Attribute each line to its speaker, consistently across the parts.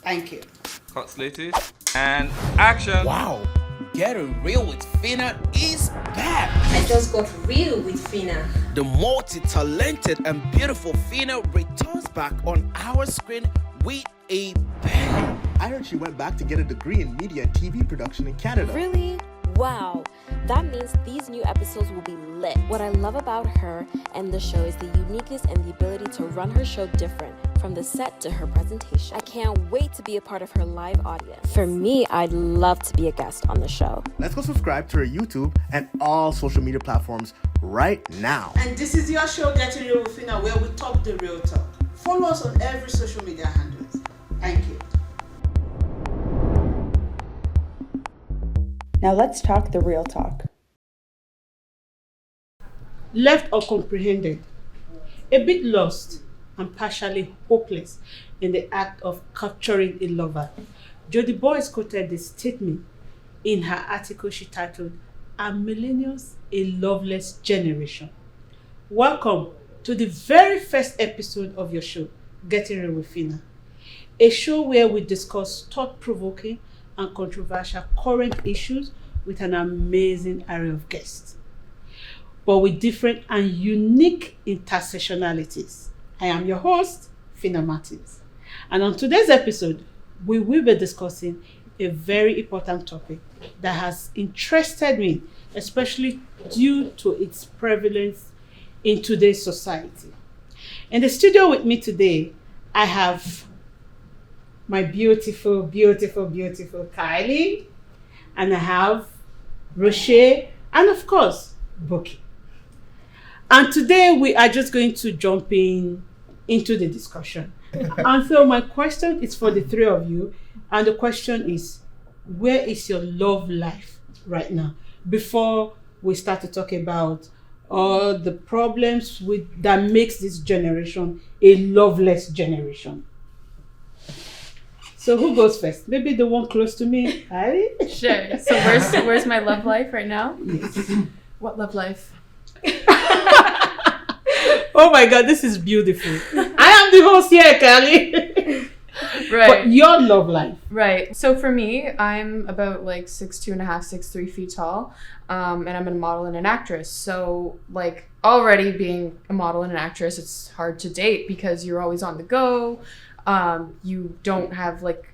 Speaker 1: Thank you.
Speaker 2: Cut slated. And action.
Speaker 3: Wow, Getting Real with Phina is back.
Speaker 4: I just got real with Phina.
Speaker 3: The multi-talented and beautiful Phina returns back on our screen with a bang.
Speaker 5: I heard she went back to get a degree in media and TV production in Canada.
Speaker 6: Really? Wow. That means these new episodes will be lit. What I love about her and the show is the uniqueness and the ability to run her show different, from the set to her presentation. I can't wait to be a part of her live audience. For me, I'd love to be a guest on the show.
Speaker 5: Let's go subscribe to her YouTube and all social media platforms right now.
Speaker 1: And this is your show, Getting Real with Phina, where we talk the real talk. Follow us on every social media handles. Thank you.
Speaker 7: Now let's talk the real talk.
Speaker 1: Left or comprehended, a bit lost and partially hopeless in the act of capturing a lover, Jodie Boyce quoted this statement in her article she titled, "Are Millennials a Loveless Generation?" Welcome to the very first episode of your show, Getting Real with Phina, a show where we discuss thought-provoking and controversial current issues with an amazing array of guests, but with different and unique intersectionalities. I am your host, Phina Martins. And on today's episode, we will be discussing a very important topic that has interested me, especially due to its prevalence in today's society. In the studio with me today, I have my beautiful, beautiful, beautiful Kylie, and I have Rocher, and of course, Boki. And today we are just going to jump into the discussion. And so my question is for the three of you, and the question is, where is your love life right now? Before we start to talk about all the problems that makes this generation a loveless generation. So who goes first? Maybe the one close to me, Kylie?
Speaker 8: Sure. So where's my love life right now?
Speaker 1: Yes.
Speaker 8: What love life?
Speaker 1: Oh my God, this is beautiful. I am the host here, Kylie.
Speaker 8: Right.
Speaker 1: But your love life.
Speaker 8: Right. So for me, I'm about like 6'2.5", 6'3" feet tall. And I'm a model and an actress. So like already being a model and an actress, it's hard to date because you're always on the go. You don't have like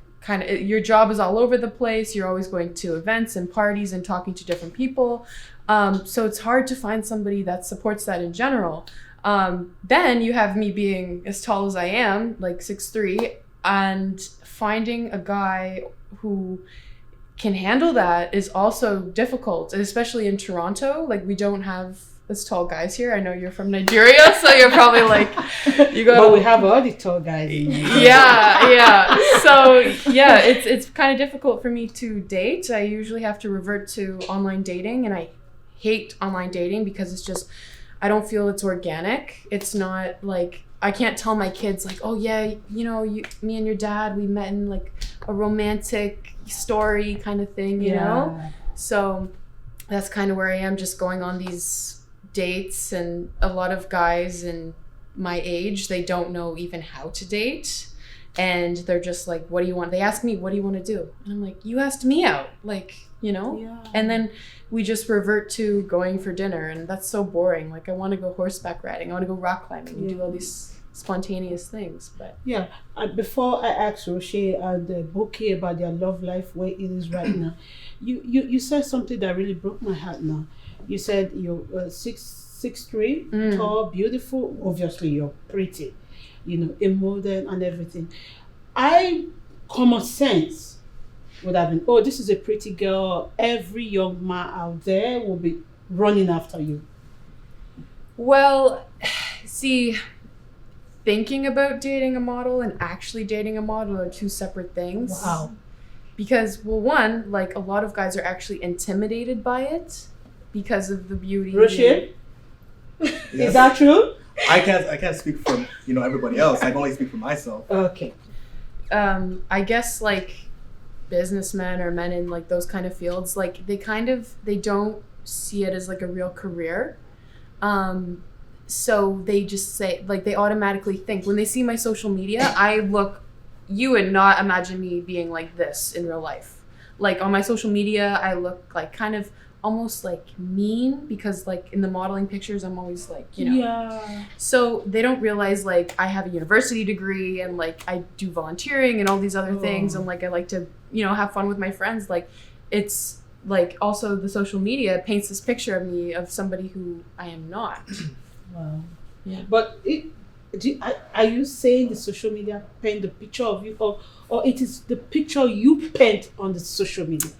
Speaker 8: your job is all over the place. You're always going to events and parties and talking to different people. So it's hard to find somebody that supports that in general. Then you have me being as tall as I am, like 6'3", and finding a guy who can handle that is also difficult, especially in Toronto. Like we don't have as tall guys here. I know you're from Nigeria, so you're probably like, you go.
Speaker 1: But we have all the tall guys.
Speaker 8: Yeah. So yeah, it's kind of difficult for me to date. I usually have to revert to online dating, and I hate online dating because it's just, I don't feel it's organic. It's not like, I can't tell my kids like, oh yeah, me and your dad, we met in like a romantic story kind of thing, you know? So that's kind of where I am, just going on these dates, and a lot of guys in my age, they don't know even how to date. And they're just like, what do you want? They ask me, what do you want to do? And I'm like, you asked me out, like, and then we just revert to going for dinner, and that's so boring. Like I want to go horseback riding, I want to go rock climbing and do all these spontaneous things. But
Speaker 1: before I ask Rocher and Boki about their love life, where it is right now, you said something that really broke my heart now. You said you're 6'3", tall, beautiful. Obviously you're pretty, a model and everything. Common sense would have been, oh, this is a pretty girl. Every young man out there will be running after you.
Speaker 8: Well, see, thinking about dating a model and actually dating a model are two separate things.
Speaker 1: Wow.
Speaker 8: Because, well, one, like a lot of guys are actually intimidated by it because of the beauty.
Speaker 1: Rocher?
Speaker 5: Yes.
Speaker 1: Is that true?
Speaker 5: I can't speak for everybody else. I can only speak for myself.
Speaker 1: Okay.
Speaker 8: I guess like businessmen or men in like those kind of fields, like they don't see it as like a real career. So they just say, like, they automatically think when they see my social media, I look you would not imagine me being like this in real life. Like on my social media, I look like kind of almost like mean because like in the modeling pictures, I'm always like, you know.
Speaker 1: Yeah.
Speaker 8: So they don't realize like I have a university degree and like I do volunteering and all these other things, and like I like to, you know, have fun with my friends. Like it's like also the social media paints this picture of me of somebody who I am not.
Speaker 1: Wow.
Speaker 8: Yeah.
Speaker 1: But are you saying the social media paint the picture of you, or it is the picture you paint on the social media?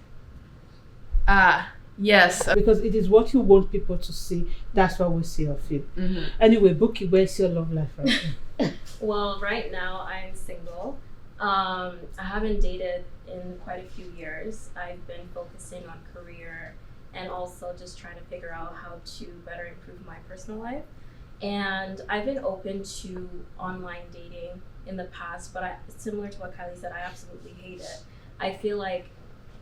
Speaker 8: Yes.
Speaker 1: Because it is what you want people to see. That's what we see of you.
Speaker 8: Mm-hmm.
Speaker 1: Anyway, Bookie, where's your love life right now?
Speaker 4: Well, right now I'm single. I haven't dated in quite a few years. I've been focusing on career and also just trying to figure out how to better improve my personal life. And I've been open to online dating in the past, but similar to what Kylie said, I absolutely hate it. I feel like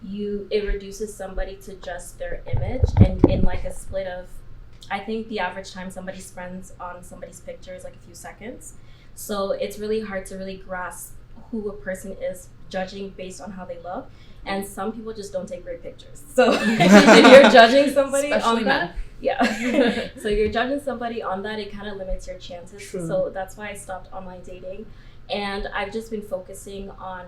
Speaker 4: it reduces somebody to just their image, and in like a split of, I think the average time somebody spends on somebody's picture is like a few seconds. So it's really hard to really grasp who a person is judging based on how they look. And some people just don't take great pictures. So if you're judging somebody
Speaker 8: Especially
Speaker 4: on that,
Speaker 8: men.
Speaker 4: so if you're judging somebody on that, it kind of limits your chances.
Speaker 1: True.
Speaker 4: So that's why I stopped online dating. And I've just been focusing on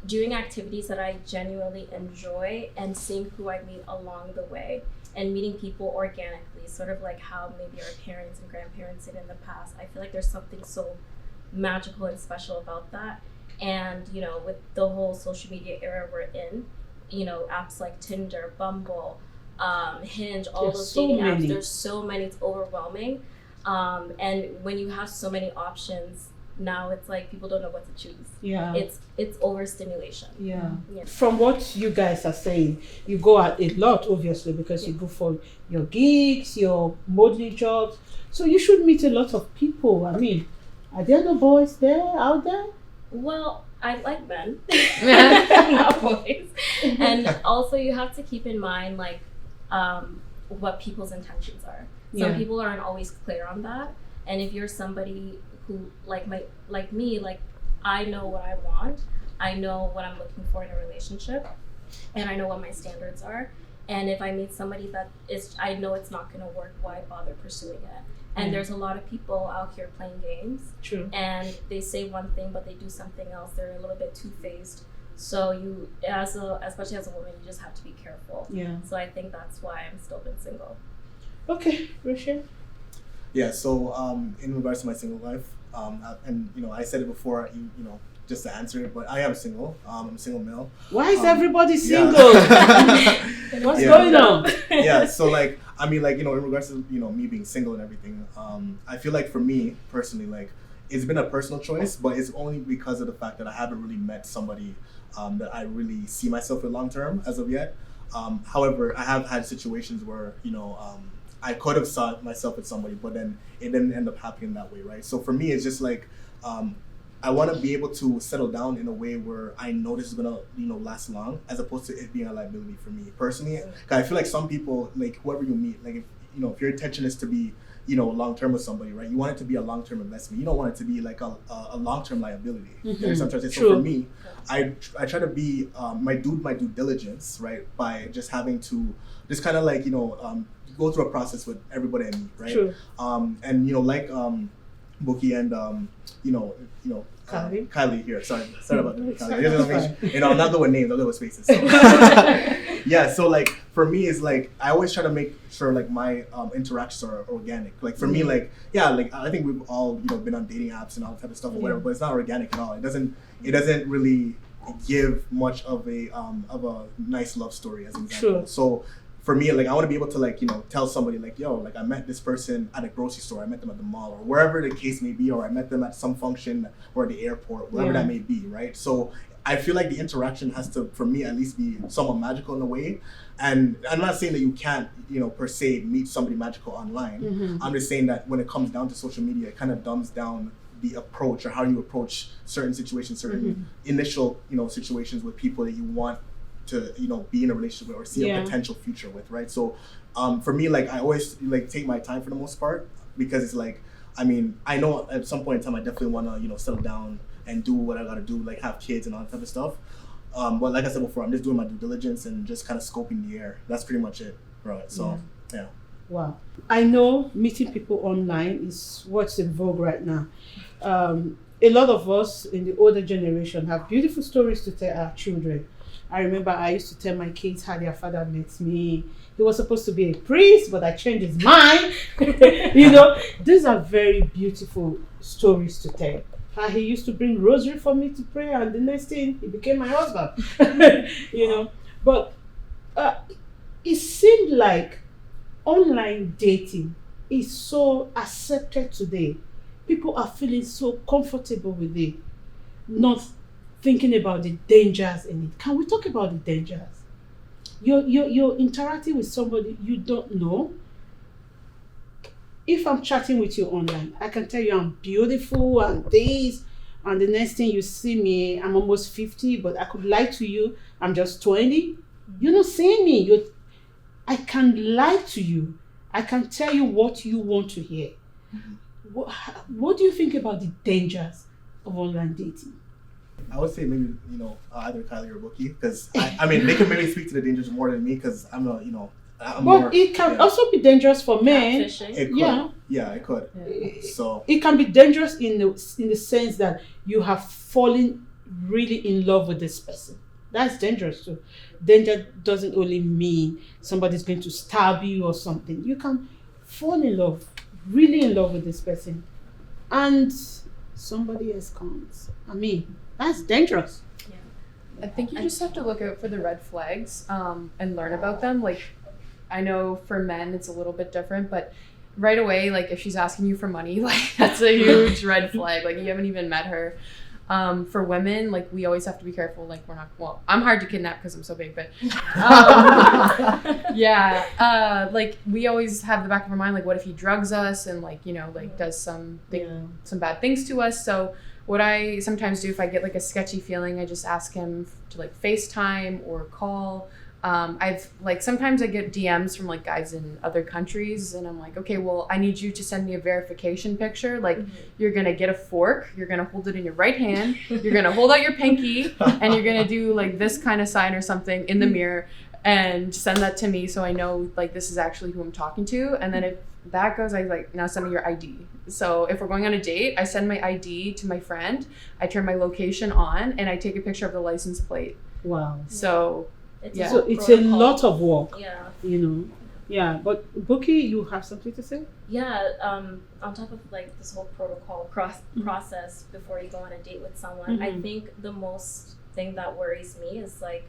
Speaker 4: doing activities that I genuinely enjoy and seeing who I meet along the way and meeting people organically, sort of like how maybe our parents and grandparents did in the past. I feel like there's something so magical and special about that. And, you know, with the whole social media era we're in, you know, apps like Tinder, Bumble, Hinge, all
Speaker 1: There's
Speaker 4: those
Speaker 1: so
Speaker 4: dating apps,
Speaker 1: many.
Speaker 4: there's so many, it's overwhelming. And when you have so many options, now it's like people don't know what to choose.
Speaker 1: Yeah.
Speaker 4: It's overstimulation.
Speaker 1: Yeah.
Speaker 4: Yeah.
Speaker 1: From what you guys are saying, you go out a lot, obviously, because you go for your gigs, your modeling jobs. So you should meet a lot of people. I mean, are there no boys there out there?
Speaker 4: Well, I like men, not boys. And also you have to keep in mind like what people's intentions are. Some people aren't always clear on that. And if you're somebody who like me, like I know what I want, I know what I'm looking for in a relationship, and I know what my standards are. And if I meet somebody that is, I know it's not going to work, why bother pursuing it? And there's a lot of people out here playing games.
Speaker 1: True.
Speaker 4: And they say one thing, but they do something else. They're a little bit two-faced. So you, especially as a woman, you just have to be careful.
Speaker 1: Yeah.
Speaker 4: So I think that's why I'm still been single.
Speaker 1: Okay, Rachel.
Speaker 5: Yeah, so in regards to my single life, and you know, I said it before, you know, just to answer it, but I am single. I'm a single male.
Speaker 1: Why is everybody
Speaker 5: yeah.
Speaker 1: single? What's going on?
Speaker 5: Yeah, so like, I mean, like, you know, in regards to, you know, me being single and everything, I feel like for me personally, like, it's been a personal choice, but it's only because of the fact that I haven't really met somebody that I really see myself with long term as of yet. However, I have had situations where, you know, I could have saw myself with somebody, but then it didn't end up happening that way, right? So for me, it's just like, I want to be able to settle down in a way where I know this is gonna, you know, last long, as opposed to it being a liability for me personally. 'Cause I feel like some people, like whoever you meet, like if, you know, if your intention is to be, you know, long term with somebody, right? You want it to be a long term investment. You don't want it to be like a long term liability. You understand what I'm trying to say? So for me, I try to be my due diligence, right? By just having to just kind of like, you know, go through a process with everybody I meet, right?
Speaker 1: True.
Speaker 5: And you know, like Bookie and you know, Kylie here. Sorry about that. Kylie. You know, I'm not going with names. I'll go with spaces. So. Yeah. So like for me, it's like I always try to make sure like my interactions are organic. Like for me, like like I think we've all, you know, been on dating apps and all that type of stuff or whatever, but it's not organic at all. It doesn't really give much of a nice love story as an example.
Speaker 1: True.
Speaker 5: So for me, like I want to be able to like, you know, tell somebody like, yo, like I met this person at a grocery store, I met them at the mall, or wherever the case may be, or I met them at some function or the airport, wherever that may be, right? So I feel like the interaction has to, for me at least, be somewhat magical in a way. And I'm not saying that you can't, you know, per se meet somebody magical online. I'm just saying that when it comes down to social media, it kind of dumbs down the approach or how you approach certain situations, certain initial, you know, situations with people that you want to, you know, be in a relationship with or see a potential future with, right? So for me, like I always like take my time for the most part, because it's like, I mean, I know at some point in time I definitely want to, you know, settle down and do what I gotta do, like have kids and all that type of stuff. But like I said before, I'm just doing my due diligence and just kind of scoping the air. That's pretty much it, right? So yeah.
Speaker 1: Wow. I know meeting people online is what's in vogue right now. A lot of us in the older generation have beautiful stories to tell our children. I remember I used to tell my kids how their father met me. He was supposed to be a priest, but I changed his mind. These are very beautiful stories to tell. How he used to bring rosary for me to pray, and the next thing he became my husband. But it seemed like online dating is so accepted today. People are feeling so comfortable with it, not thinking about the dangers in it. Can we talk about the dangers? You're interacting with somebody you don't know. If I'm chatting with you online, I can tell you I'm beautiful and this, and the next thing you see me, I'm almost 50, but I could lie to you, I'm just 20. You're not seeing me. I can lie to you. I can tell you what you want to hear. What do you think about the dangers of online dating?
Speaker 5: I would say maybe, either Kylie or Bookie, because I mean, they can maybe speak to the dangers more than me, because I'm not, I'm
Speaker 1: but
Speaker 5: more,
Speaker 1: it can also be dangerous for men.
Speaker 5: It could. Yeah, it could. Yeah. So
Speaker 1: it can be dangerous in the sense that you have fallen really in love with this person. That's dangerous too. Danger doesn't only mean somebody's going to stab you or something. You can fall in love, really in love with this person, and somebody else comes. I mean, that's dangerous.
Speaker 8: Yeah. I think you just have to look out for the red flags and learn about them. Like, I know for men it's a little bit different, but right away, like if she's asking you for money, like that's a huge red flag. Like you haven't even met her. For women, like we always have to be careful. Like I'm hard to kidnap because I'm so big, but like we always have the back of our mind, like what if he drugs us and does some bad things to us. So what I sometimes do if I get like a sketchy feeling, I just ask him to like FaceTime or call. Sometimes I get DMs from like guys in other countries and I'm like, okay, well, I need you to send me a verification picture. Like you're going to get a fork, you're going to hold it in your right hand, you're going to hold out your pinky and you're going to do like this kind of sign or something in the mirror and send that to me. So I know like this is actually who I'm talking to. And then if that goes, I like, now send me your ID. So if we're going on a date, I send my ID to my friend, I turn my location on and I take a picture of the license plate.
Speaker 1: Wow.
Speaker 8: So
Speaker 1: so it's a lot of work.
Speaker 4: Yeah.
Speaker 1: Yeah, but Bookie, you have something to say?
Speaker 4: Yeah, on top of like this whole protocol process before you go on a date with someone, I think the most thing that worries me is like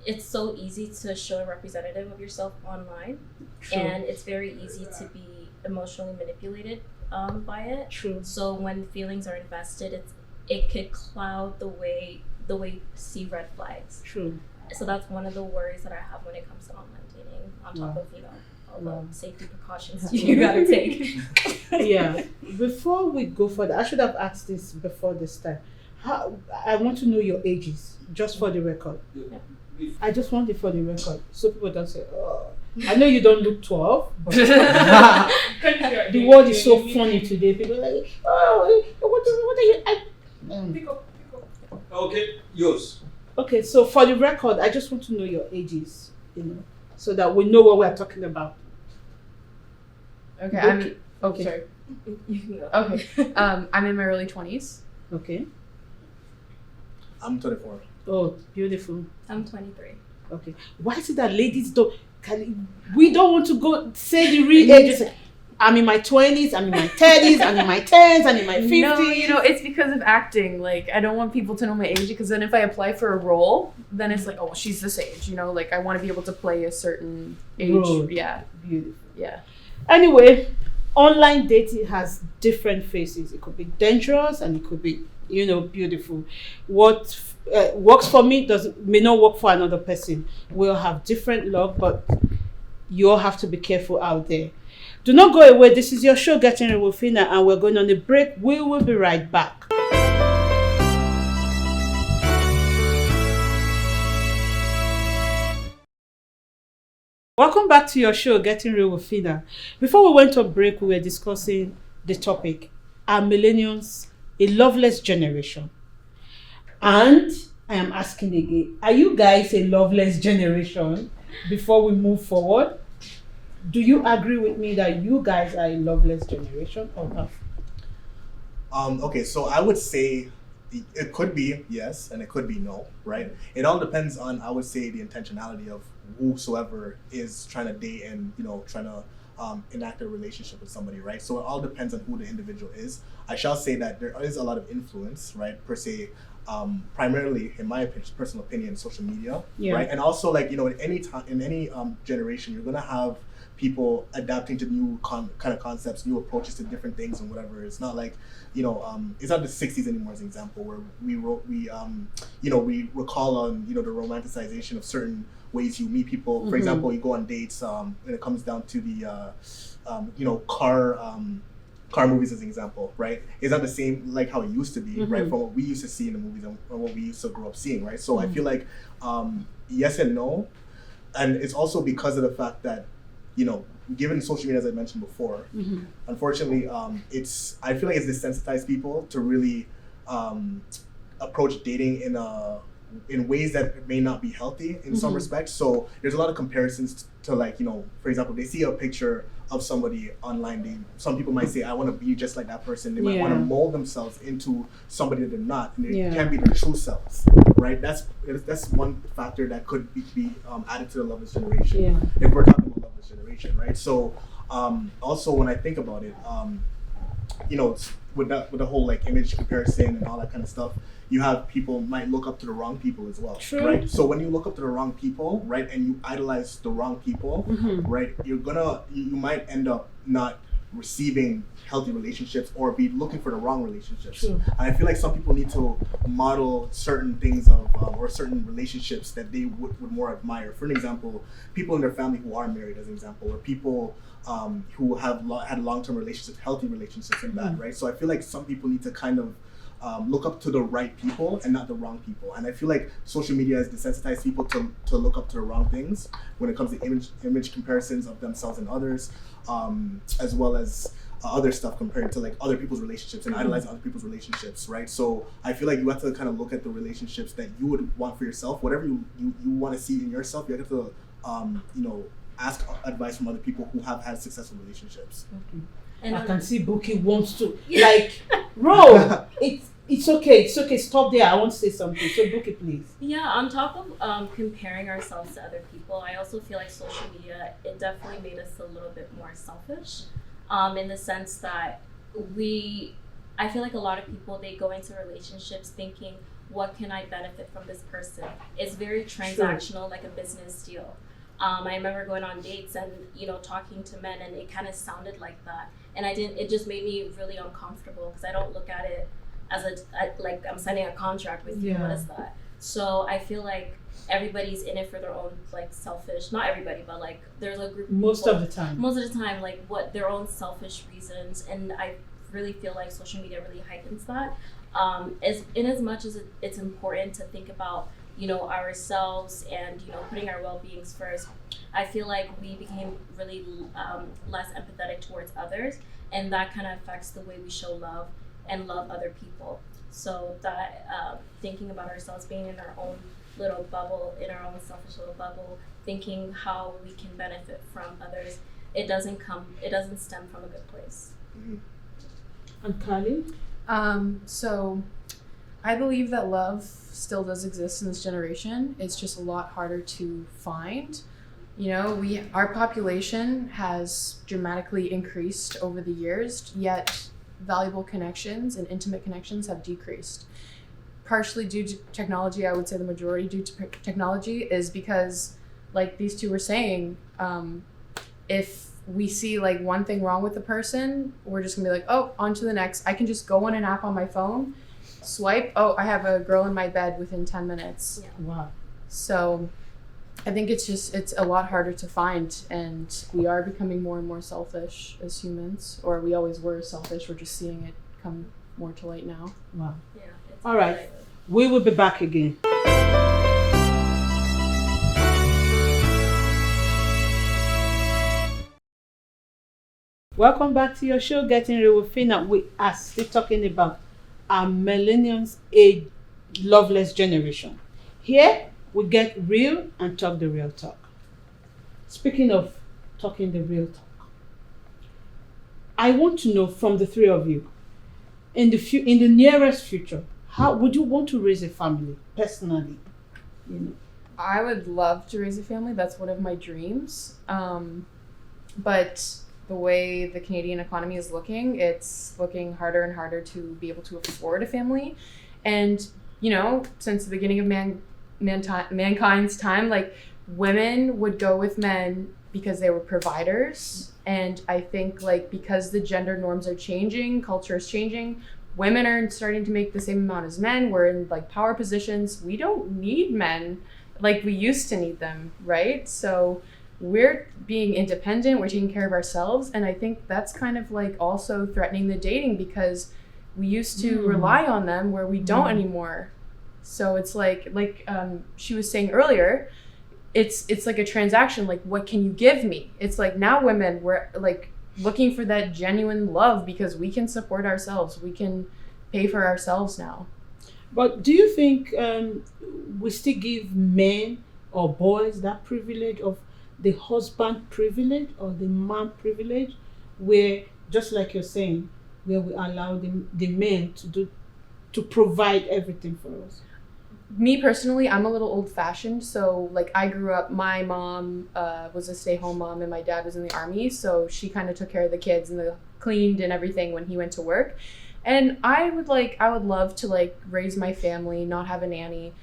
Speaker 4: it's so easy to show a representative of yourself online. True. And it's very easy to be emotionally manipulated by it.
Speaker 1: True.
Speaker 4: So when feelings are invested, it could cloud the way you see red flags.
Speaker 1: True.
Speaker 4: So that's one of the worries that I have when it comes to online dating, on top of all the safety precautions you gotta take.
Speaker 1: Yeah. Before we go further, I should have asked this before this time. I want to know your ages, just for the record. Yeah. I just want it for the record, so people don't say, "Oh, I know you don't look 12." But the world is so funny today. People are like, "Oh, what are you?"
Speaker 9: Pick up. Okay, yours.
Speaker 1: Okay, so for the record, I just want to know your ages, so that we know what we're talking about.
Speaker 8: Okay,
Speaker 1: Okay.
Speaker 8: Sorry. Okay, I'm in my early 20s.
Speaker 1: Okay.
Speaker 5: I'm 24.
Speaker 1: Oh, beautiful.
Speaker 4: I'm 23.
Speaker 1: Okay. Why is it that ladies we don't want to go say the real age? I'm in my 20s, I'm in my 30s, I'm in my 10s, I'm in my 50s.
Speaker 8: No, it's because of acting. Like, I don't want people to know my age because then if I apply for a role, then it's like, oh, she's this age. Like, I want to be able to play a certain age.
Speaker 1: Road.
Speaker 8: Yeah.
Speaker 1: Beautiful.
Speaker 8: Yeah.
Speaker 1: Anyway, online dating has different faces. It could be dangerous and it could be, beautiful. What works for me may not work for another person. We'll have different luck, but you all have to be careful out there. Do not go away. This is your show, Getting Real with Phina, and we're going on a break. We will be right back. Welcome back to your show, Getting Real with Phina. Before we went on break, we were discussing the topic: are millennials a loveless generation. And I am asking again, are you guys a loveless generation? Before we move forward, do you agree with me that you guys are a loveless generation or not?
Speaker 5: Okay, so I would say it could be yes and it could be no, right? It all depends on, I would say, the intentionality of whosoever is trying to date and, trying to enact a relationship with somebody, right? So it all depends on who the individual is. I shall say that there is a lot of influence, right, per se, primarily, in my opinion, personal opinion, social media, right? And also, like, in any time, in any generation, you're gonna have people adapting to new kind of concepts, new approaches to different things and whatever. It's not like, it's not the 60s anymore as an example, where we recall on, the romanticization of certain ways you meet people. For example, you go on dates, when it comes down to the, car movies as an example, right? It's not the same like how it used to be, right? From what we used to see in the movies and what we used to grow up seeing, right? So I feel like yes and no. And it's also because of the fact that, given social media, as I mentioned before, unfortunately, I feel like it's desensitized people to really approach dating in ways that may not be healthy in some respects. So there's a lot of comparisons to, like, for example, they see a picture of somebody online. Some people might say, I want to be just like that person. They might want to mold themselves into somebody that they're not, and they can't be their true selves, right? That's one factor that could be added to the Loveless Generation, if we're talking about Loveless Generation, right? So also, when I think about it, with the whole, like, image comparison and all that kind of stuff, you have people might look up to the wrong people as well, right? So when you look up to the wrong people, right, and you idolize the wrong people, right, you might end up not receiving healthy relationships or be looking for the wrong relationships. And I feel like some people need to model certain things or certain relationships that they would more admire. For an example, people in their family who are married, as an example, or people who have had long-term relationships, healthy relationships, and that, right? So I feel like some people need to kind of look up to the right people and not the wrong people. And I feel like social media has desensitized people to look up to the wrong things when it comes to image comparisons of themselves and others, as well as other stuff compared to, like, other people's relationships and idolizing other people's relationships, right? So I feel like you have to kind of look at the relationships that you would want for yourself. Whatever you want to see in yourself, you have to ask advice from other people who have had successful relationships.
Speaker 1: And I can see Buki wants to, like, bro, it's okay, stop there, I want to say something. So Buki, please.
Speaker 4: Yeah, on top of comparing ourselves to other people, I also feel like social media, it definitely made us a little bit more selfish, in the sense that I feel like a lot of people, they go into relationships thinking, what can I benefit from this person? It's very transactional, like a business deal. I remember going on dates and, talking to men, and it kind of sounded like that. And it just made me really uncomfortable, because I don't look at it as like I'm signing a contract with you. What is that? So I feel like everybody's in it for their own, like, selfish, not everybody, but, like, there's a group of
Speaker 1: most
Speaker 4: people,
Speaker 1: of the time,
Speaker 4: like, what their own selfish reasons. And I really feel like social media really heightens that. As much as it's important to think about, ourselves and, putting our well-beings first, I feel like we became really less empathetic towards others, and that kind of affects the way we show love and love other people. So that thinking about ourselves, being in our own little bubble, in our own selfish little bubble, thinking how we can benefit from others, it doesn't stem from a good place.
Speaker 1: And Kali?
Speaker 8: So I believe that love still does exist in this generation. It's just a lot harder to find. Our population has dramatically increased over the years, yet valuable connections and intimate connections have decreased. Partially due to technology, I would say the majority due to technology, is because, like these two were saying, if we see, like, one thing wrong with the person, we're just gonna be like, oh, on to the next. I can just go on an app on my phone, swipe, oh, I have a girl in my bed within 10 minutes.
Speaker 1: Wow.
Speaker 8: So I think it's a lot harder to find, and we are becoming more and more selfish as humans, or we always were selfish. We're just seeing it come more to light now.
Speaker 1: Wow. Yeah. All right. We will be back again. Welcome back to your show, Getting Real with Phina. We are still talking about are millennials a loveless generation? Here, we get real and talk the real talk. Speaking of talking the real talk, I want to know from the three of you, in the nearest future, how would you want to raise a family personally?
Speaker 8: I would love to raise a family. That's one of my dreams. But the way the Canadian economy is looking, it's looking harder and harder to be able to afford a family. And, since the beginning of mankind's time, like, women would go with men because they were providers. And I think, like, because the gender norms are changing, culture is changing, women are starting to make the same amount as men. We're in, like, power positions. We don't need men like we used to need them, right? So we're being independent, we're taking care of ourselves, and I think that's kind of like also threatening the dating, because we used to rely on them where we don't anymore. So it's like she was saying earlier, it's like a transaction, like, what can you give me? It's like now women, we're like looking for that genuine love because we can support ourselves, we can pay for ourselves now.
Speaker 1: But do you think we still give men or boys that privilege of the husband privilege or the man privilege, where, just like you're saying, where we allow the men to provide everything for us?
Speaker 8: Me personally, I'm a little old-fashioned. So, like, I grew up, my mom was a stay-home mom and my dad was in the army, so she kind of took care of the kids and cleaned and everything when he went to work. And I would love to, like, raise my family, not have a nanny.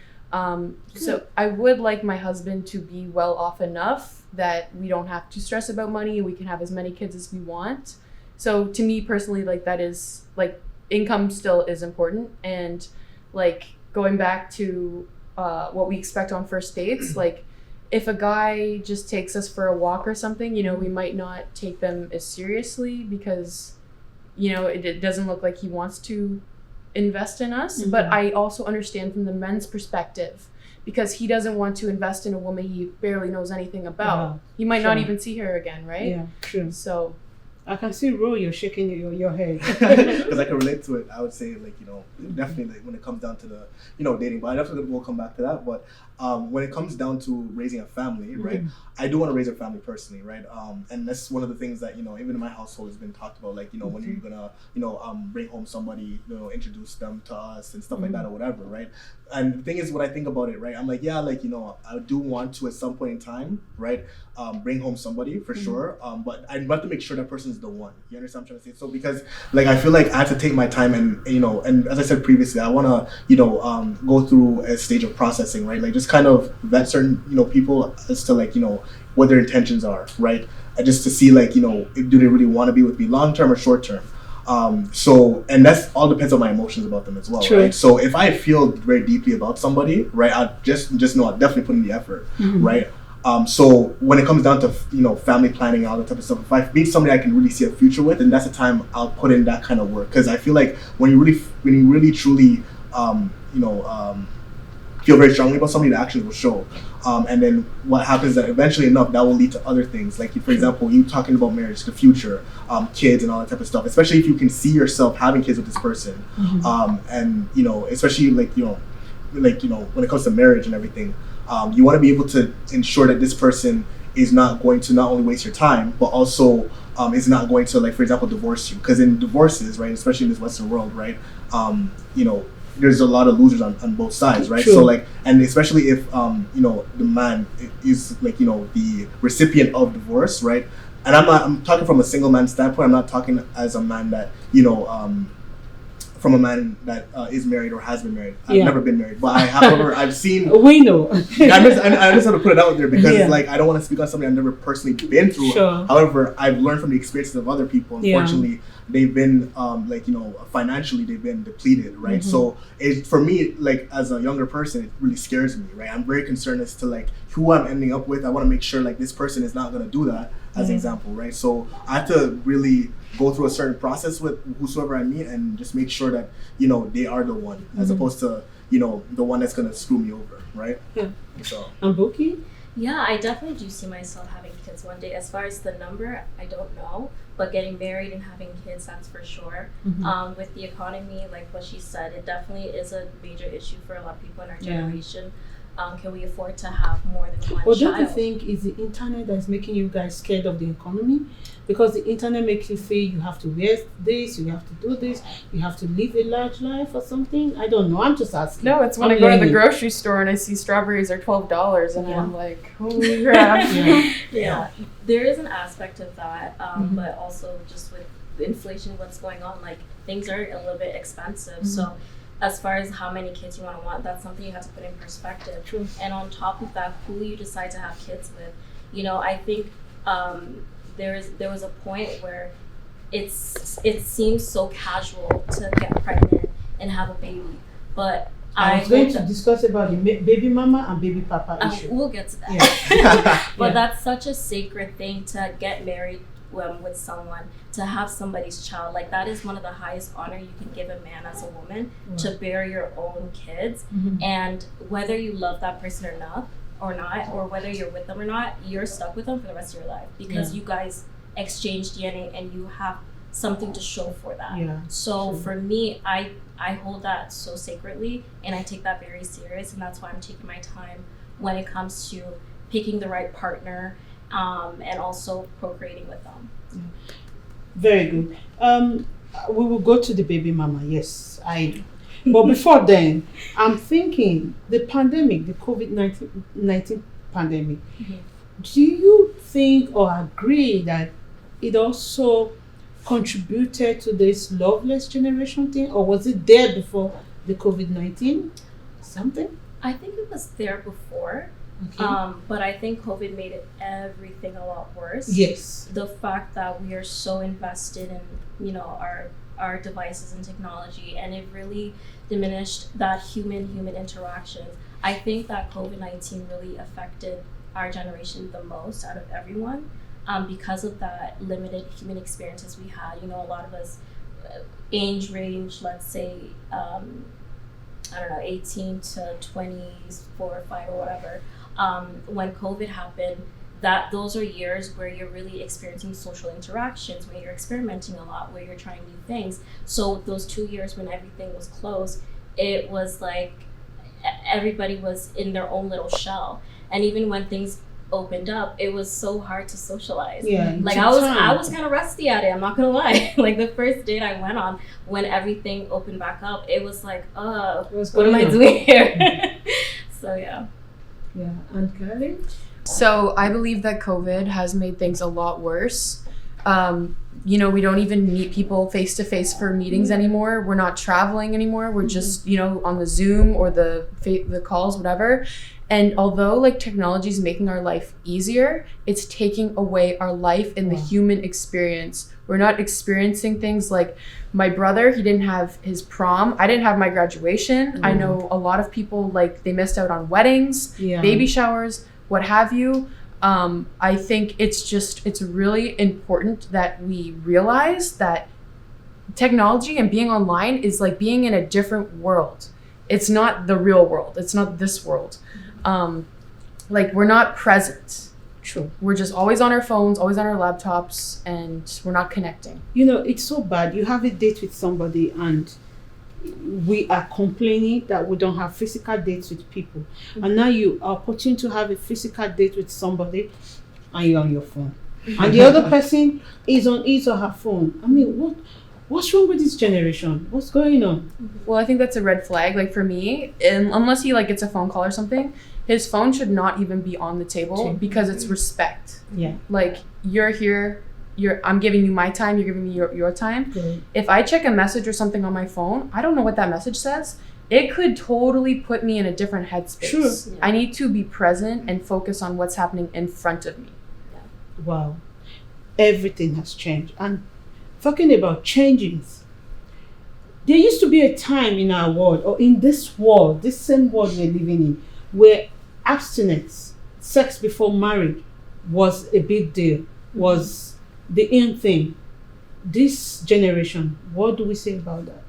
Speaker 8: So I would like my husband to be well off enough that we don't have to stress about money and we can have as many kids as we want. So to me personally, like, that is, like, income still is important. And, like, going back to what we expect on first dates, like, if a guy just takes us for a walk or something, we might not take them as seriously because it doesn't look like he wants to invest in us. Mm-hmm. But I also understand from the men's perspective, because he doesn't want to invest in a woman he barely knows anything about. Yeah, he might not even see her again, right?
Speaker 1: Yeah, true.
Speaker 8: So
Speaker 1: I can see, Ro, you're shaking your head.
Speaker 5: Because I can relate to it. I would say, like, definitely, like, when it comes down to the, dating, but I definitely will come back to that. But when it comes down to raising a family, right, I do want to raise a family personally, right? And that's one of the things that, even in my household has been talked about, like, when you're gonna, bring home somebody, introduce them to us and stuff like that or whatever, right? And the thing is, what I think about it, right, I'm like, yeah, like, I do want to at some point in time, right, bring home somebody for sure, but I'd have to make sure that person's the one. You understand what I'm trying to say? So because, like, I feel like I have to take my time and, and as I said previously, I want to, go through a stage of processing, right? Like, just kind of vet certain, people as to, like, what their intentions are, right? And just to see, like, do they really want to be with me long term or short term? And that's all depends on my emotions about them as well, right? So if I feel very deeply about somebody, right, I just know I'll definitely put in the effort, right? So when it comes down to, family planning and all that type of stuff, if I meet somebody I can really see a future with, then that's the time I'll put in that kind of work. Because I feel like when you really truly, feel very strongly about somebody, the actions will show. And then what happens is that eventually enough, that will lead to other things. Like, for example, you talking about marriage, the future, kids and all that type of stuff, especially if you can see yourself having kids with this person. And, especially when it comes to marriage and everything, you want to be able to ensure that this person is not going to not only waste your time, but also is not going to, like, for example, divorce you. Because in divorces, right, especially in this Western world, right, there's a lot of losers on both sides, right? True. So, like, and especially if the man is, like, the recipient of divorce, right? And I'm talking from a single man standpoint. I'm not talking as a man that from a man that is married or has been married. I've never been married, but I've seen.
Speaker 1: We know.
Speaker 5: I just have to put it out there because like, I don't want to speak on something I've never personally been through. Sure. However, I've learned from the experiences of other people. Unfortunately, they've been financially they've been depleted, right? So for me, like, as a younger person, it really scares me, right? I'm very concerned as to, like, who I'm ending up with. I want to make sure, like, this person is not going to do that, as an example, right? So I have to really go through a certain process with whosoever I meet and just make sure that, they are the one, as opposed to, the one that's going to screw me over, right?
Speaker 1: Yeah.
Speaker 5: So.
Speaker 1: Boki?
Speaker 4: Yeah, I definitely do see myself having kids one day. As far as the number, I don't know. but getting married and having kids, that's for sure. With the economy, like what she said, it definitely is a major issue for a lot of people in our generation. Can we afford to have more than one
Speaker 1: Well,
Speaker 4: child?
Speaker 1: don't you think it's the internet that's making you guys scared of the economy? Because the internet makes you feel you have to wear this, you have to do this, you have to live a large life or something. I don't know. I'm just asking.
Speaker 8: No, it's when I go to the grocery store and I see strawberries are $12 and I'm like, holy crap.
Speaker 4: Yeah. There is an aspect of that, but also just with inflation, what's going on, like things are a little bit expensive. So as far as how many kids you want, that's something you have to put in perspective.
Speaker 1: True.
Speaker 4: And on top of that, who you decide to have kids with. You know, I think there was a point where it seems so casual to get pregnant and have a baby, but
Speaker 1: I was going to discuss about the baby mama and baby papa issue.
Speaker 4: We'll get to that. But that's such a sacred thing to get married with someone, to have somebody's child. Like that is one of the highest honor you can give a man as a woman, to bear your own kids. And whether you love that person or not, or whether you're with them or not, you're stuck with them for the rest of your life because you guys exchange DNA and you have something to show for that. So for me, I hold that so sacredly and I take that very serious, and that's why I'm taking my time when it comes to picking the right partner and also procreating with them.
Speaker 1: Very good. We will go to the baby mama. Yes, but before then, I'm thinking the pandemic, the COVID-19 pandemic. Do you think or agree that it also contributed to this loveless generation thing, or was it there before the COVID-19? Something?
Speaker 4: I think it was there before. But I think COVID made everything a lot worse.
Speaker 1: Yes.
Speaker 4: The fact that we are so invested in, you know, our devices and technology, and it really diminished that human interaction. I think that COVID-19 really affected our generation the most out of everyone, because of that limited human experiences we had. You know, a lot of us, age range, let's say, 18 to 24 or 5 or whatever. When COVID happened, those are years where you're really experiencing social interactions, where you're experimenting a lot, where you're trying new things. So those 2 years when everything was closed, it was like everybody was in their own little shell. And even when things opened up, it was so hard to socialize. Like I was kind of rusty at it, I'm not gonna lie. Like the first date I went on, when everything opened back up, it was like, what am I doing here? So yeah,
Speaker 1: and Kelly?
Speaker 8: So I believe that COVID has made things a lot worse. You know, we don't even meet people face to face for meetings anymore. We're not traveling anymore. We're just, you know, on the Zoom or the calls, whatever. And although like technology is making our life easier, it's taking away our life and the human experience. We're not experiencing things like my brother, he didn't have his prom. I didn't have my graduation. I know a lot of people, like they missed out on weddings, baby showers, what have you. I think it's really important that we realize that technology and being online is like being in a different world. It's not the real world. It's not this world. Like we're not present.
Speaker 1: True.
Speaker 8: We're just always on our phones, always on our laptops, and we're not connecting.
Speaker 1: You know, it's so bad. You have a date with somebody and we are complaining that we don't have physical dates with people. And now you are opportunity to have a physical date with somebody and you're on your phone. And the other person is on his or her phone. I mean, what's wrong with this generation? What's going on?
Speaker 8: Well, I think that's a red flag. Like for me, unless he like gets a phone call or something, his phone should not even be on the table because it's respect. Like you're here, I'm giving you my time, you're giving me your time. If I check a message or something on my phone, I don't know what that message says. It could totally put me in a different headspace. I need to be present and focus on what's happening in front of me.
Speaker 1: Wow. Everything has changed. And talking about changes, there used to be a time in our world, or in this world, this same world we're living in, where abstinence, sex before marriage, was a big deal, was the in thing. This generation, what do we say about that?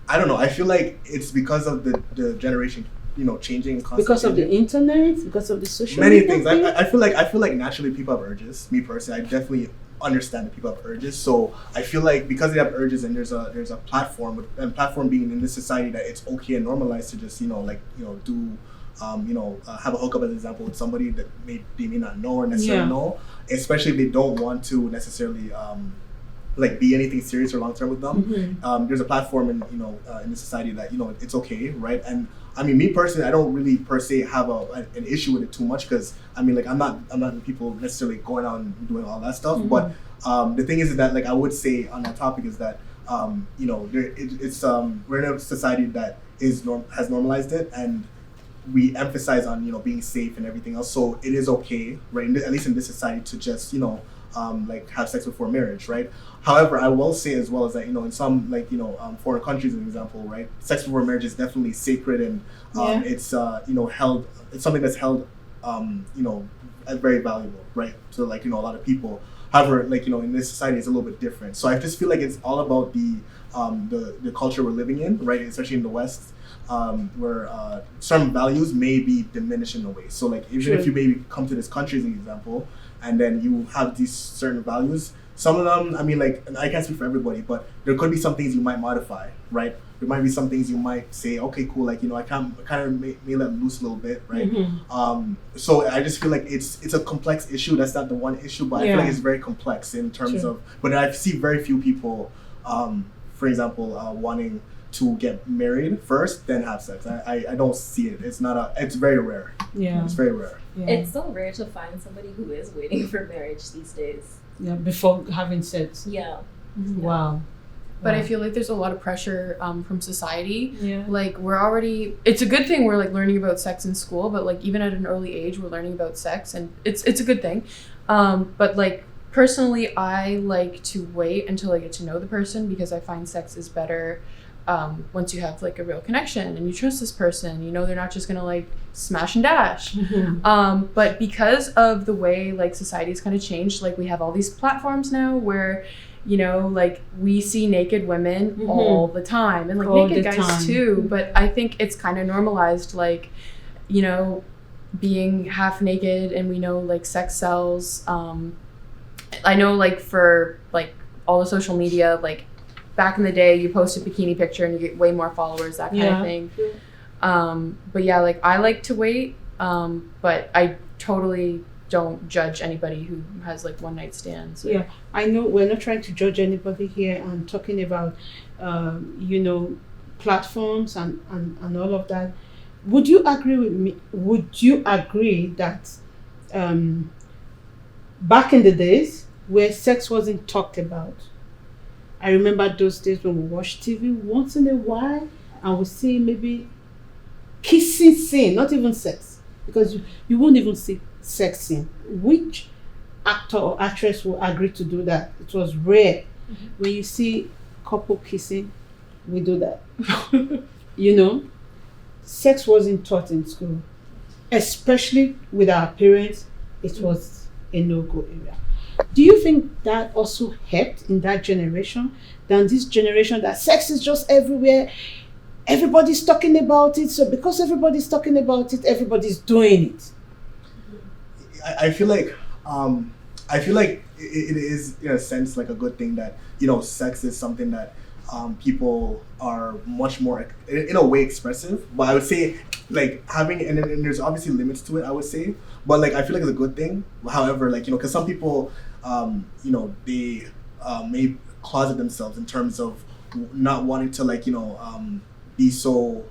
Speaker 5: I don't know. I feel like it's because of the generation, you know, changing constantly.
Speaker 1: Because of the internet, because of the social
Speaker 5: many
Speaker 1: media
Speaker 5: things. I feel like naturally people have urges. Me personally, I definitely understand that people have urges. So I feel like because they have urges and there's a platform, and platform being in this society that it's okay and normalized to just do have a hookup as an example with somebody that they may not know or necessarily know, especially if they don't want to necessarily be anything serious or long term with them. There's a platform in the society that it's okay, right? And I mean, me personally, I don't really per se have an issue with it too much, because I mean, I'm not people necessarily going out and doing all that stuff. But the thing is that I would say on that topic is that we're in a society that has normalized it, and we emphasize on being safe and everything else. So it is okay, right? At least in this society, to just have sex before marriage, right? However, I will say as well as that in some foreign countries, as an example, right, sex before marriage is definitely sacred, and it's held. It's something that's held as very valuable, right? So a lot of people. However, in this society, it's a little bit different. So I just feel like it's all about the culture we're living in, right? Especially in the West, where some values may be diminished in a way. So even if you maybe come to this country as an example, and then you have these certain values, some of them, I mean, and I can't speak for everybody, but there could be some things you might modify, right? There might be some things you might say, okay, cool, I kind of may let loose a little bit, right? So I just feel like it's a complex issue. That's not the one issue, but I feel like it's very complex in terms of, but I see very few people, for example, wanting to get married first, then have sex. I don't see it. It's very rare. Yeah. It's very rare.
Speaker 4: Yeah. It's so rare to find somebody who is waiting for marriage these days.
Speaker 1: Yeah, before having sex.
Speaker 4: Yeah.
Speaker 1: Wow.
Speaker 8: But I feel like there's a lot of pressure from society. Yeah. It's a good thing we're learning about sex in school, but even at an early age, we're learning about sex, and it's a good thing. But personally, I like to wait until I get to know the person, because I find sex is better once you have a real connection and you trust this person. They're not just gonna smash and dash. But because of the way society's kind of changed, we have all these platforms now where we see naked women all the time, and naked guys too. But I think it's kind of normalized, being half naked, and we know sex sells. I know for all the social media, back in the day, you post a bikini picture and you get way more followers, that kind of thing. But yeah, I like to wait, but I totally don't judge anybody who has one night stands.
Speaker 1: Yeah, I know we're not trying to judge anybody here. I'm talking about, platforms and all of that. Would you agree with me? Would you agree that back in the days where sex wasn't talked about, I remember those days when we watched TV once in a while and we see maybe kissing scene, not even sex, because you won't even see sex scene. Which actor or actress will agree to do that? It was rare. When you see couple kissing, we do that. Sex wasn't taught in school, especially with our parents. It was a no-go area. Do you think that also helped in that generation than this generation that sex is just everywhere? Everybody's talking about it. So because everybody's talking about it, everybody's doing it.
Speaker 5: I feel like it is in a sense a good thing that sex is something that people are much more in a way expressive. But I would say having and there's obviously limits to it, I would say. But I feel like it's a good thing. However, because some people they may closet themselves in terms of not wanting to be so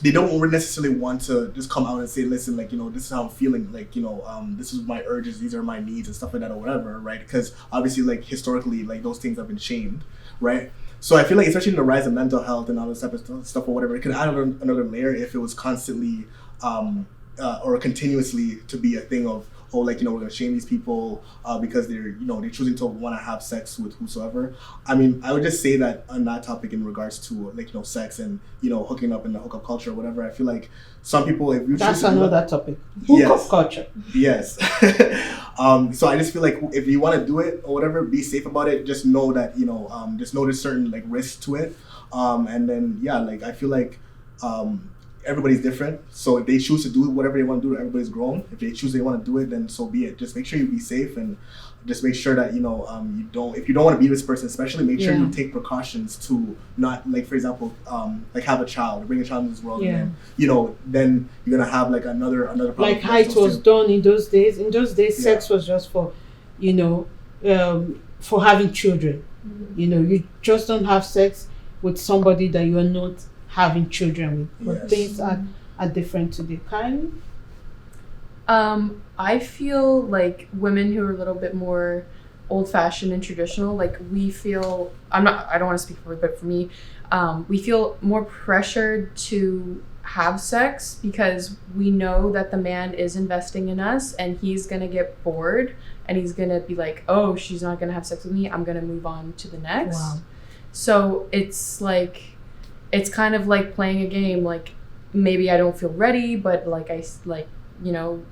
Speaker 5: they don't necessarily want to just come out and say, listen, this is how I'm feeling, this is my urges, these are my needs and stuff like that or whatever, right? Because obviously historically those things have been shamed, right? So I feel like especially in the rise of mental health and all this type of stuff or whatever, it could add another layer if it was constantly or continuously to be a thing of, oh, we're gonna shame these people because they're choosing to want to have sex with whosoever. I mean, I would just say that on that topic in regards to sex and hooking up in the hookup culture or whatever. I feel like some people, if you
Speaker 1: that's another topic. Hookup culture.
Speaker 5: Yes. So I just feel like if you want to do it or whatever, be safe about it. Just know that just know there's certain risks to it. And then I feel like everybody's different. So if they choose to do whatever they want to do, everybody's grown. If they choose they want to do it, then so be it. Just make sure you be safe and just make sure that, you know, if you don't want to be this person, especially make sure you take precautions to not, like, for example, like have a child, bring a child into this world, and then, you know, then you're gonna have like another problem.
Speaker 1: Like how it was done in those days. In those days, sex was just for, you know, for having children. You know, you just don't have sex with somebody that you are not having children with. But things are different today. Kylie?
Speaker 8: I feel like women who are a little bit more old-fashioned and traditional, like we feel, I don't want to speak for her, but for me, we feel more pressured to have sex because we know that the man is investing in us and he's going to get bored and he's going to be like, oh, she's not going to have sex with me, I'm going to move on to the next.
Speaker 1: Wow.
Speaker 8: So it's like, it's kind of like playing a game, like maybe I don't feel ready, but like you know,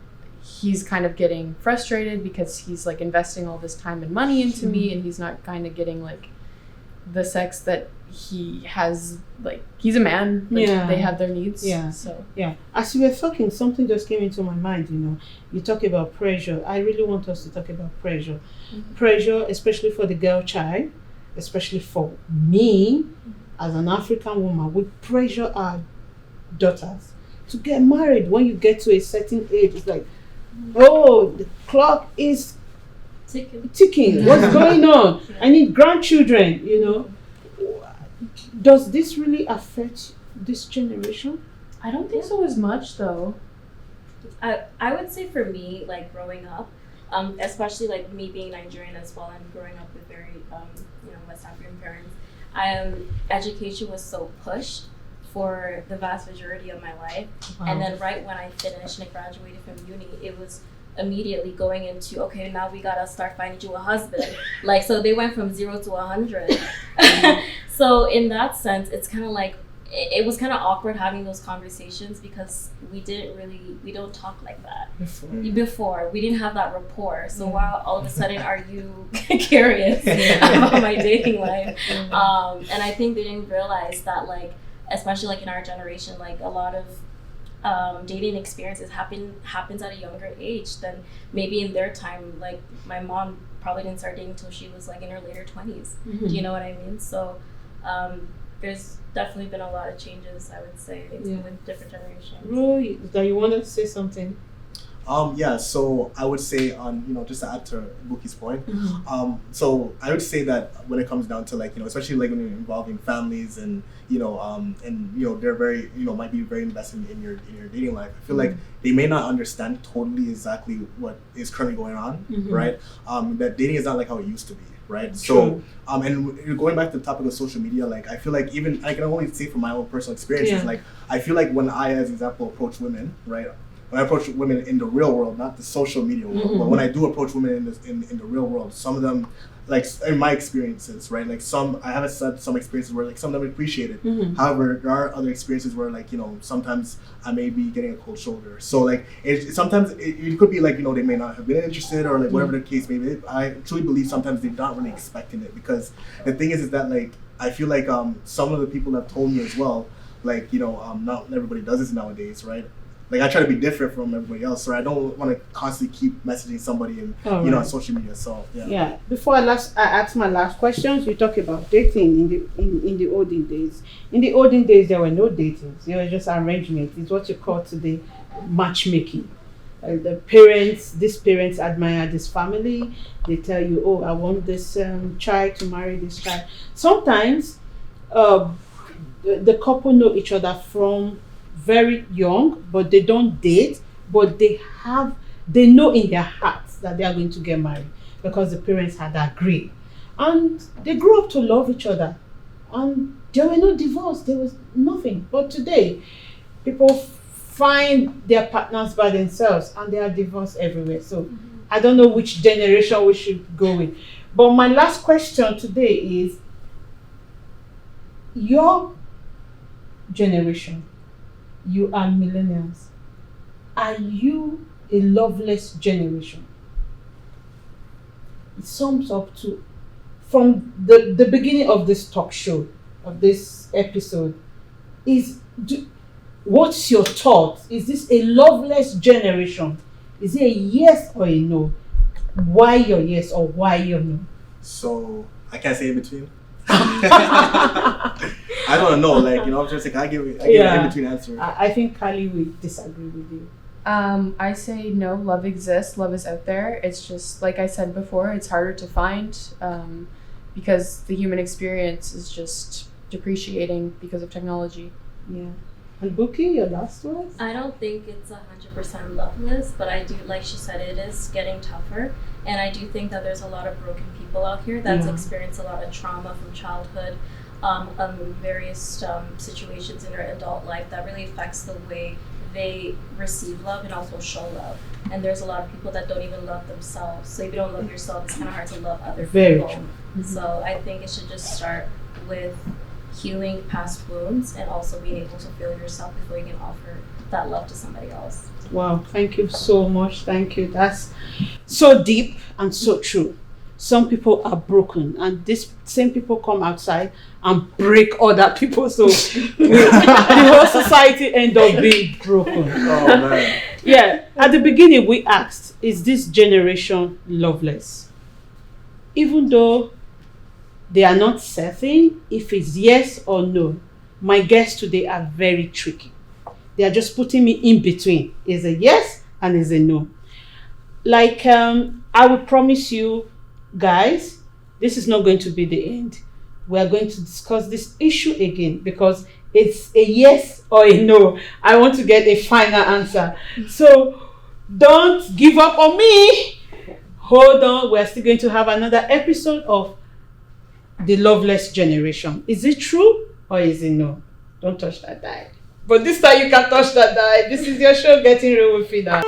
Speaker 8: he's kind of getting frustrated because he's like investing all this time and money into me and he's not kind of getting like the sex that he has, like he's a man, like they have their needs. So
Speaker 1: as you were talking, something just came into my mind. You know, you talk about pressure. I really want us to talk about pressure. Pressure, especially for the girl child, especially for me as an African woman. We pressure our daughters to get married. When you get to a certain age, it's like, oh, the clock is ticking. What's going on? I need grandchildren, you know. Does this really affect this generation?
Speaker 8: I don't think so as much though.
Speaker 4: I would say for me, like growing up, especially like me being Nigerian as well and growing up with very you know, West African parents, education was so pushed for the vast majority of my life. And then right when I finished and I graduated from uni, it was immediately going into, okay, now we gotta start finding you a husband. Like, so they went from 0 to 100. So in that sense, it's kind of like, it was kind of awkward having those conversations because we don't talk like that before. We didn't have that rapport. So while all of a sudden are you curious about my dating life? And I think they didn't realize that, like, especially like in our generation, like a lot of dating experiences happens at a younger age than maybe in their time. Like my mom probably didn't start dating until she was like in her later 20s. Do you know what I mean? So there's definitely been a lot of changes, I would say, with different generations.
Speaker 1: Roy, that you wanted to say something?
Speaker 5: So I would say on, you know, just to add to Buki's point, so I would say that when it comes down to, like, you know, especially like when you're involving families and, you know, they're very, you know, might be very invested in your dating life. I feel like they may not understand totally exactly what is currently going on, right? That dating is not like how it used to be. Right. So, and going back to the topic of social media, like I feel like even I can only say from my own personal experiences, like I feel like when I, as an example, approach women, right? When I approach women in the real world, not the social media world, but when I do approach women in the real world, some of them, like in my experiences, right? Like I haven't said some experiences where like some of them appreciate it. However, there are other experiences where, like, you know, sometimes I may be getting a cold shoulder. So like sometimes it could be like, you know, they may not have been interested or like whatever the case may be. I truly believe sometimes they're not really expecting it, because the thing is that like I feel like some of the people have told me as well, like, you know, not everybody does this nowadays, right? Like I try to be different from everybody else, so I don't want to constantly keep messaging somebody and you know, on social media. So yeah.
Speaker 1: Before I ask my last questions, you talk about dating in the olden days. In the olden days, there were no datings. There was just arrangement. It's what you call today matchmaking. These parents admire this family. They tell you, oh, I want this child to marry this child. Sometimes the couple know each other from very young, but they don't date, but they know in their hearts that they are going to get married because the parents had agreed, and they grew up to love each other, and there were no divorce, there was nothing. But today people find their partners by themselves and there are divorces everywhere. So I don't know which generation we should go with. But my last question today is, your generation, you are millennials. Are you a loveless generation? It sums up to, from the beginning of this talk show, of this episode, is what's your thought? Is this a loveless generation? Is it a yes or a no? Why your yes or why your no?
Speaker 5: So I can't say in between. I don't know, like, you know, I'm just like, I give an in between answer.
Speaker 1: I think Kali will disagree with you.
Speaker 8: I say no, love exists, love is out there. It's just, like I said before, it's harder to find because the human experience is just depreciating because of technology.
Speaker 1: Yeah. And Buki, your last words?
Speaker 4: I don't think it's 100% loveless, but I do, like she said, it is getting tougher. And I do think that there's a lot of broken people out here that's experienced a lot of trauma from childhood, various situations in their adult life that really affects the way they receive love and also show love. And there's a lot of people that don't even love themselves. So if you don't love yourself, it's kind of hard to love other people.
Speaker 1: True.
Speaker 4: So I think it should just start with healing past wounds and also being able to feel yourself before you can offer that love to somebody else.
Speaker 1: Wow, thank you so much. Thank you. That's so deep and so true. Some people are broken, and these same people come outside and break other people. So the whole society end up being broken.
Speaker 5: Oh man.
Speaker 1: Yeah. At the beginning, we asked, "Is this generation loveless?" Even though they are not certain if it's yes or no, my guests today are very tricky. They are just putting me in between. Is a yes and is a no. Like I will promise you, guys, this is not going to be the end. We are going to discuss this issue again because it's a yes or a no. I want to get a final answer. So don't give up on me. Hold on. We're still going to have another episode of the Loveless Generation. Is it true or is it no? Don't touch that die. But this time you can touch that die. This is your show, Getting Real with Phina.